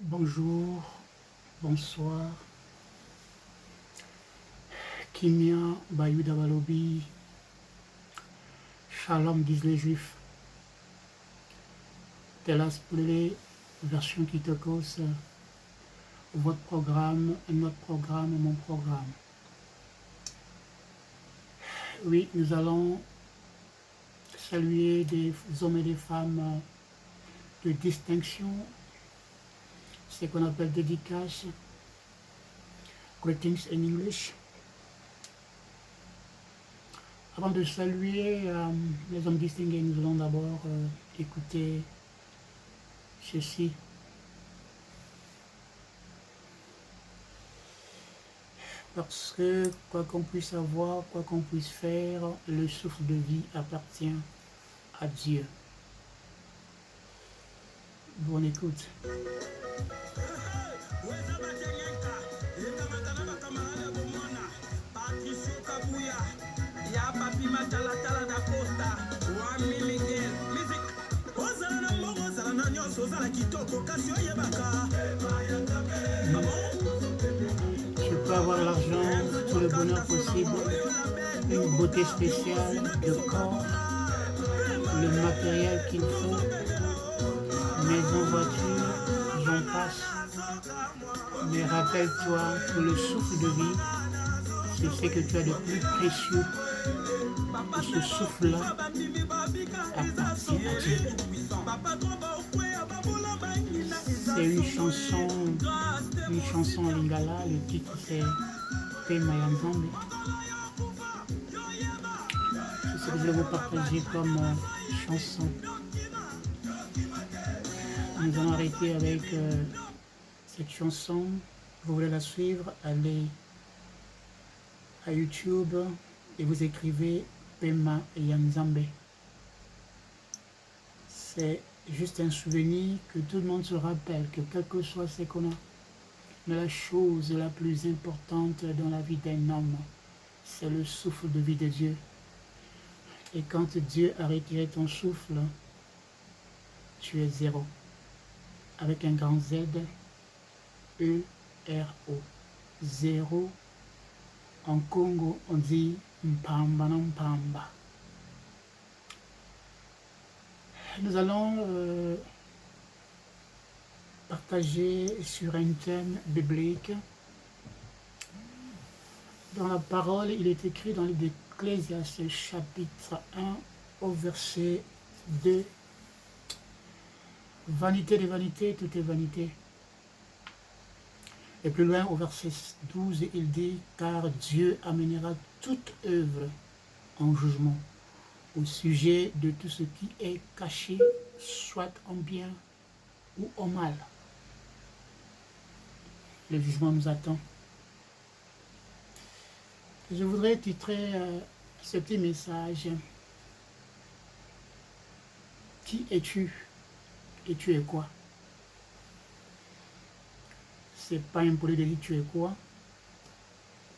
Bonjour, bonsoir. Kimia, Bayouda Balobi, Shalom disent les Juifs. Telas Plele, version Kitokos, votre programme, notre programme, mon programme. Oui, nous allons saluer des hommes et des femmes de distinction, ce qu'on appelle dédicace, greetings in English. Avant de saluer les hommes distingués, nous allons d'abord écouter ceci. Parce que quoi qu'on puisse avoir, quoi qu'on puisse faire, le souffle de vie appartient à Dieu. Bonne écoute. Je peux avoir l'argent, tout le bonheur possible, une beauté spéciale de corps, le matériel qu'il faut, maison, voiture, j'en passe. Mais rappelle-toi que le souffle de vie, c'est ce que tu as de plus précieux. Et ce souffle-là appartient à Dieu. C'est une chanson en lingala, le titre c'est Pema ya Nzambe. C'est ce que je vais vous partager comme chanson. Nous allons arrêter avec cette chanson. Vous voulez la suivre, allez à YouTube et vous écrivez Pema ya Nzambe. C'est juste un souvenir que tout le monde se rappelle, que quel que soit ce qu'on a, mais la chose la plus importante dans la vie d'un homme, c'est le souffle de vie de Dieu. Et quand Dieu a retiré ton souffle, tu es zéro. Avec un grand Z, E-R-O. Zéro. En Congo, on dit Mpamba na Mpamba. Nous allons partager sur un thème biblique. Dans la parole, il est écrit dans le livre d'Ecclésiaste chapitre 1 au verset 2. Vanité des vanités, tout est vanité. Et plus loin, au verset 12, il dit, car Dieu amènera toute œuvre en jugement au sujet de tout ce qui est caché, soit en bien ou en mal. Le jugement nous attend. Je voudrais titrer ce petit message. Qui es-tu et tu es quoi? C'est pas impoli de dire tu es quoi.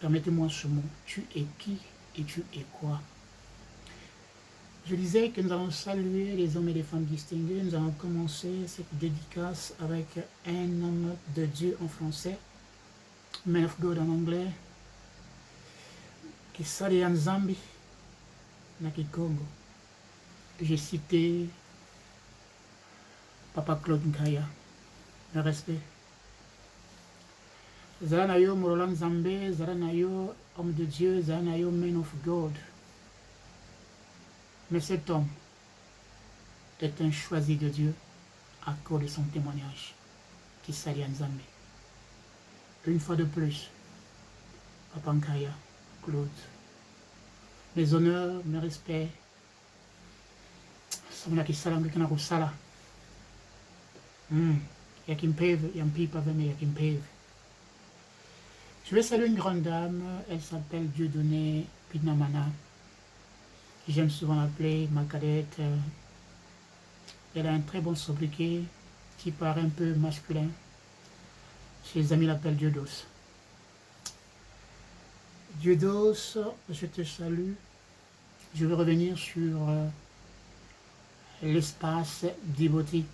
Permettez-moi ce mot. Tu es qui et tu es quoi? Je disais que nous allons saluer les hommes et les femmes distingués. Nous allons commencer cette dédicace avec un homme de Dieu en français, Man of God en anglais, Kisali ya Nzambe na Kikongo. J'ai cité Papa Claude Nkaya. Le respect. Zala na yo Morola Nzambe, zala na yo homme de Dieu, zala na yo Man of God. Mais cet homme est un choisi de Dieu à cause de son témoignage. Kisali ya Nzambe. Une fois de plus, Papa Nkaya, Claude. Mes honneurs, mes respects. Samuna Kisala Ngikana Kusala. Yakimpeve, Yampipa Veme Yakimpeve. Je vais saluer une grande dame, elle s'appelle Dieudonné Pinamana. J'aime souvent l'appeler ma cadette. Elle a un très bon sobriquet qui paraît un peu masculin. Ses amis l'appellent Dieudos. Dieudos, je te salue. Je vais revenir sur l'espace d'Iboti.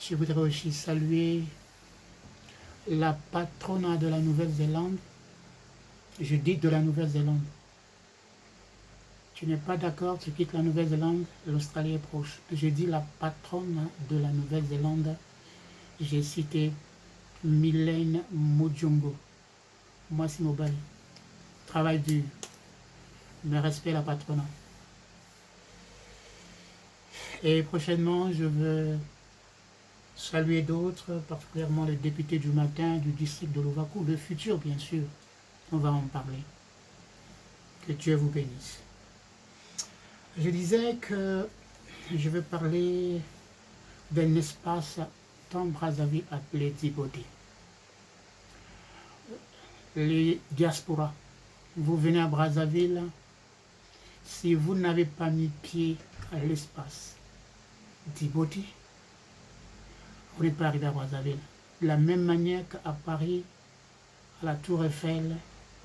Je voudrais aussi saluer la patronne de la Nouvelle-Zélande, je dis de la Nouvelle-Zélande. Tu n'es pas d'accord, tu quittes la Nouvelle-Zélande, l'Australie est proche. Je dis la patronne de la Nouvelle-Zélande, j'ai cité Mylène Mujungo. Moi, c'est Mobile. Travail dur. Mais respect la patronne. Et prochainement, je veux saluer d'autres, particulièrement le député du matin du district de Louvakou, le futur bien sûr. On va en parler. Que Dieu vous bénisse. Je disais que je veux parler d'un espace dans Brazzaville appelé Djibouti. Les diasporas, vous venez à Brazzaville, si vous n'avez pas mis pied à l'espace Djibouti, vous n'êtes pas arrivé à Brazzaville. De la même manière qu'à Paris, à la Tour Eiffel,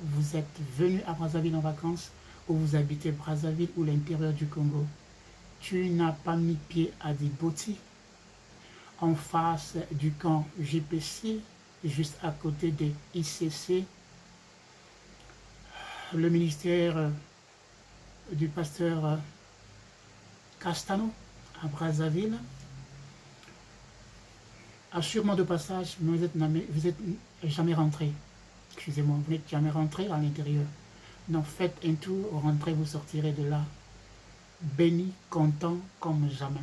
vous êtes venu à Brazzaville en vacances, ou vous habitez Brazzaville ou l'intérieur du Congo. Tu n'as pas mis pied à Djibouti, en face du camp JPC, juste à côté des ICC, le ministère du pasteur Castano à Brazzaville. Assurément de passage, mais vous êtes jamais rentré. Excusez-moi, vous n'êtes jamais rentré à l'intérieur. Non, faites un tour, rentrez, vous sortirez de là. Béni, content comme jamais.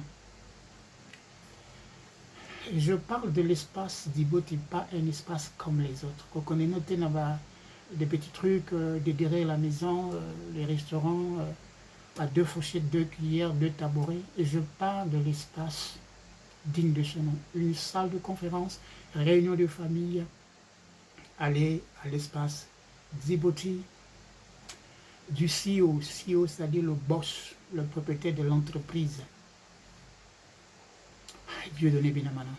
Je parle de l'espace Djibouti, pas un espace comme les autres. Vous connaissez des petits trucs derrière la maison, les restaurants, à 2 fourchettes, 2 cuillères, 2 tabourets. Et je parle de l'espace digne de ce nom. Une salle de conférence, réunion de famille, aller à l'espace Djibouti, du CEO, c'est-à-dire le boss, le propriétaire de l'entreprise. Dieu donné bien maintenant.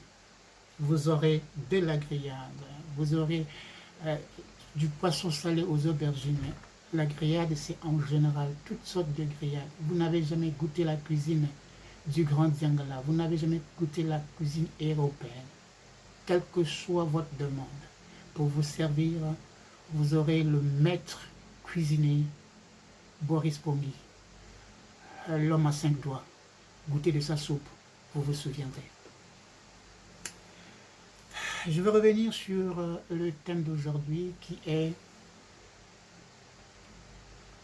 Vous aurez de la grillade, vous aurez du poisson salé aux aubergines. La grillade, c'est en général toutes sortes de grillades. Vous n'avez jamais goûté la cuisine du Grand Diangala, vous n'avez jamais goûté la cuisine européenne. Quelle que soit votre demande, pour vous servir, vous aurez le maître cuisinier Boris Pongi, l'homme à 5 doigts. Goûtez de sa soupe, vous vous souviendrez. Je vais revenir sur le thème d'aujourd'hui qui est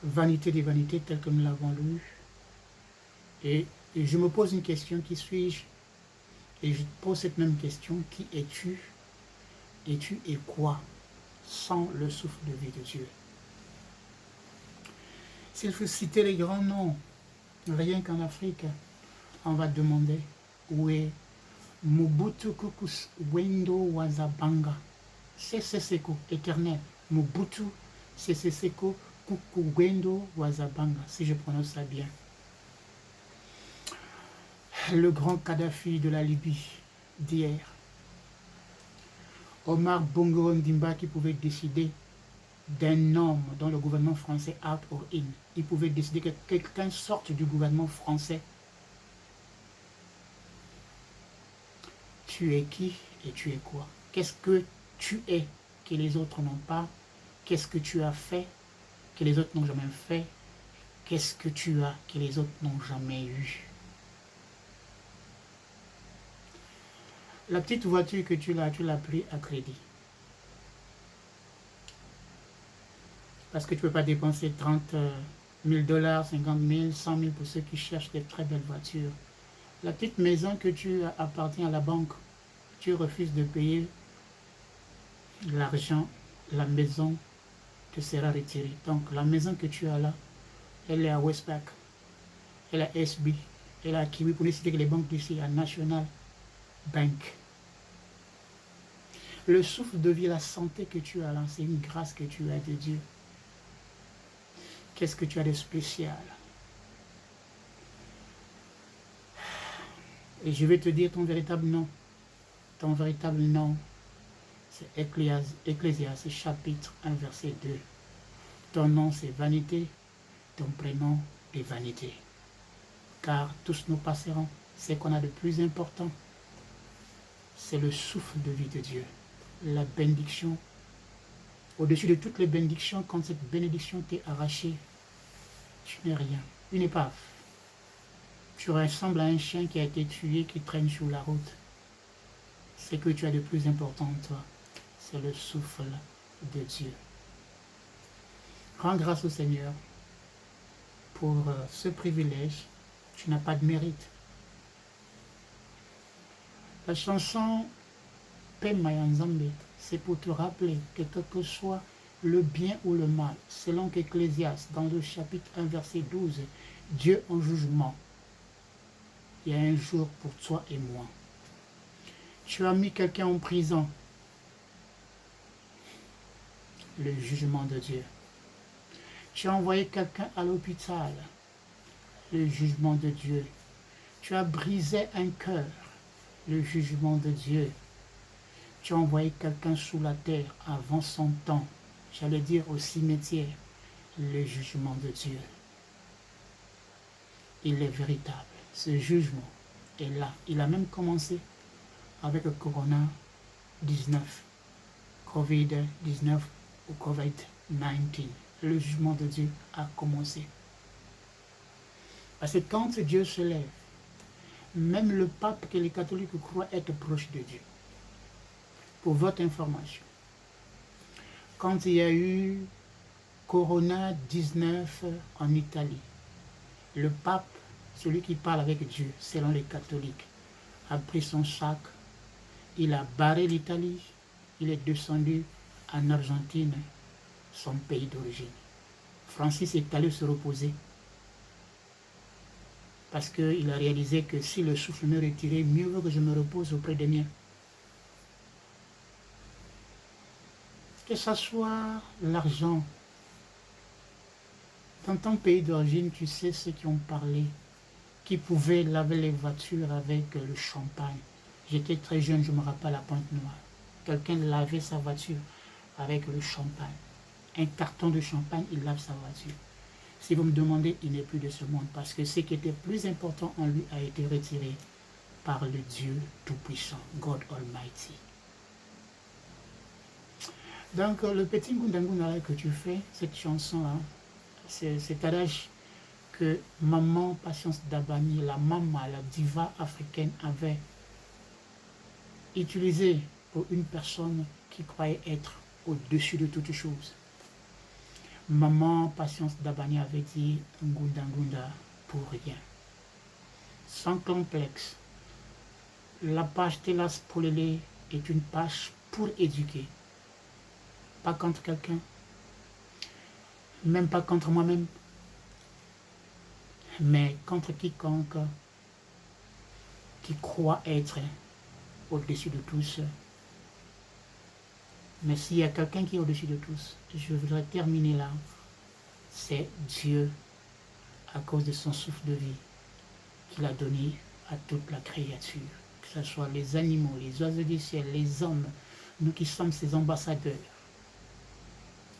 Vanité des vanités tel que nous l'avons lu. Et je me pose une question, qui suis-je? Et je pose cette même question, qui es-tu? Es-tu et quoi sans le souffle de vie de Dieu? S'il faut citer les grands noms, rien qu'en Afrique, on va demander où est Mobutu Kukus Wendo Wazabanga, Sese Seko, éternel. Mobutu Sese Seko Kuku Wendo Wazabanga, si je prononce ça bien. Le grand Kadhafi de la Libye d'hier. Omar Bongo Ondimba qui pouvait décider d'un homme dont le gouvernement français out or in. Il pouvait décider que quelqu'un sorte du gouvernement français. Tu es qui et tu es quoi? Qu'est-ce que tu es que les autres n'ont pas? Qu'est-ce que tu as fait que les autres n'ont jamais fait? Qu'est-ce que tu as que les autres n'ont jamais eu? La petite voiture que tu l'as pris à crédit. Parce que tu ne peux pas dépenser 30 000 $, 50 000, 100 000 pour ceux qui cherchent des très belles voitures. La petite maison que tu appartiens à la banque, tu refuses de payer l'argent, la maison te sera retirée. Donc la maison que tu as là, elle est à Westpac, elle est à SB, elle est à Kiwi, pour ne citer que les banques d'ici, à National Bank. Le souffle de vie, la santé que tu as là, c'est une grâce que tu as de Dieu. Qu'est-ce que tu as de spécial? Et je vais te dire ton véritable nom. Ton véritable nom, c'est Ecclésiaste, chapitre 1, verset 2. Ton nom, c'est vanité. Ton prénom est vanité. Car tous nous passerons. Ce qu'on a de plus important, c'est le souffle de vie de Dieu. la bénédiction. Au-dessus de toutes les bénédictions, quand cette bénédiction t'est arrachée, tu n'es rien. Une épave. Tu ressembles à un chien qui a été tué, qui traîne sur la route. Ce que tu as de plus important en toi, c'est le souffle de Dieu. Rends grâce au Seigneur pour ce privilège. Tu n'as pas de mérite. La chanson Paix Mayanzambe, c'est pour te rappeler que quel que soit le bien ou le mal, selon qu'Ecclésiaste, dans le chapitre 1, verset 12, Dieu en jugement, il y a un jour pour toi et moi. Tu as mis quelqu'un en prison, le jugement de Dieu. Tu as envoyé quelqu'un à l'hôpital, le jugement de Dieu. Tu as brisé un cœur, le jugement de Dieu. Tu as envoyé quelqu'un sous la terre avant son temps, j'allais dire au cimetière, le jugement de Dieu. Il est véritable. Ce jugement est là. Il a même commencé avec le Corona-19, Covid-19 ou Covid-19. Le jugement de Dieu a commencé. Parce que quand Dieu se lève, même le pape que les catholiques croient être proche de Dieu. Pour votre information, quand il y a eu Corona-19 en Italie, le pape, celui qui parle avec Dieu, selon les catholiques, a pris son sac, il a barré l'Italie, il est descendu en Argentine, son pays d'origine. Francis est allé se reposer parce qu'il a réalisé que si le souffle me retirait, mieux vaut que je me repose auprès des miens. Que ce soit l'argent. Dans ton pays d'origine, tu sais ceux qui ont parlé, qui pouvaient laver les voitures avec le champagne. J'étais très jeune, je me rappelle à Pointe-Noire. Quelqu'un lavait sa voiture avec le champagne. Un carton de champagne, il lave sa voiture. Si vous me demandez, il n'est plus de ce monde parce que ce qui était plus important en lui a été retiré par le Dieu Tout-Puissant, God Almighty. Donc, le petit Ngundangundara que tu fais, cette chanson-là, c'est cet adage que Maman Patience Dabani, la Mama, la diva africaine, avait utilisé pour une personne qui croyait être au-dessus de toutes choses. Maman Patience Dabani avait dit Ngundangunda pour rien. Sans complexe, la page Telas Polele est une page pour éduquer. Pas contre quelqu'un, même pas contre moi-même, mais contre quiconque qui croit être au-dessus de tous. Mais s'il y a quelqu'un qui est au-dessus de tous, je voudrais terminer là. C'est Dieu, à cause de son souffle de vie, qu'il a donné à toute la créature. Que ce soit les animaux, les oiseaux du ciel, les hommes, nous qui sommes ses ambassadeurs.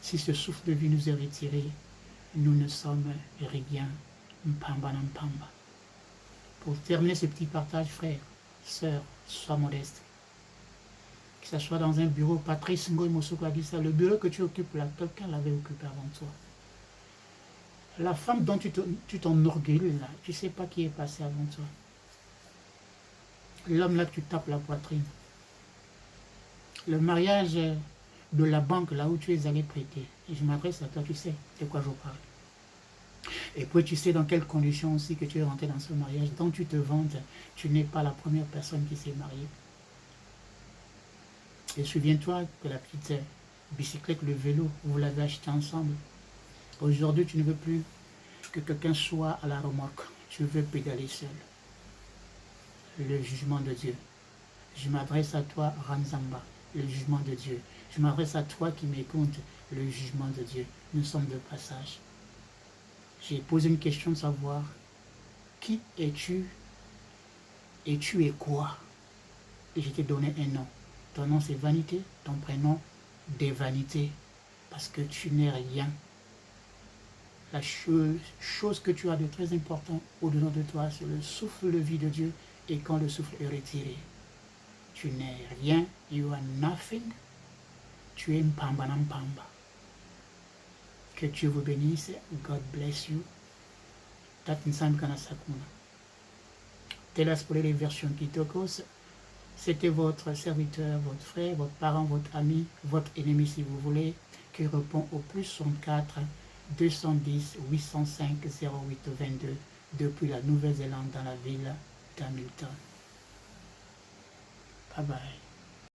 Si ce souffle de vie nous est retiré, nous ne sommes rien. Mpamba Nampamba. Pour terminer ce petit partage, frère, sœur, sois modeste. Que ce soit dans un bureau, Patrice Ngoy Mosoko a dit ça, le bureau que tu occupes là, quelqu'un l'avait occupé avant toi. La femme dont tu t'enorgueillis là, tu ne sais pas qui est passé avant toi. L'homme là que tu tapes la poitrine. Le mariage de la banque là où tu es allé prêter. Et je m'adresse à toi, tu sais de quoi je parle. Et puis tu sais dans quelles conditions aussi que tu es rentré dans ce mariage, dont tu te vantes, tu n'es pas la première personne qui s'est mariée. Et souviens-toi que la petite bicyclette, le vélo, vous l'avez acheté ensemble. Aujourd'hui, tu ne veux plus que quelqu'un soit à la remorque. Tu veux pédaler seul. Le jugement de Dieu. Je m'adresse à toi, Ranzamba, le jugement de Dieu. Je m'adresse à toi qui m'écoute, le jugement de Dieu. Nous sommes de passage. J'ai posé une question de savoir, qui es-tu et tu es quoi? Et je t'ai donné un nom. Ton nom c'est vanité, ton prénom des vanités, parce que tu n'es rien. La chose que tu as de très important au-dedans de toi, c'est le souffle de vie de Dieu, et quand le souffle est retiré, Tu n'es rien. You are nothing. Tu es mpamba na mpamba. Que Dieu vous bénisse. God bless you. Tatnsan Kanasakuna. Telas pour les versions Kitokos. C'était votre serviteur, votre frère, votre parent, votre ami, votre ennemi si vous voulez, qui répond au plus 64 210 805 08 22 depuis la Nouvelle-Zélande dans la ville d'Hamilton. Bye bye.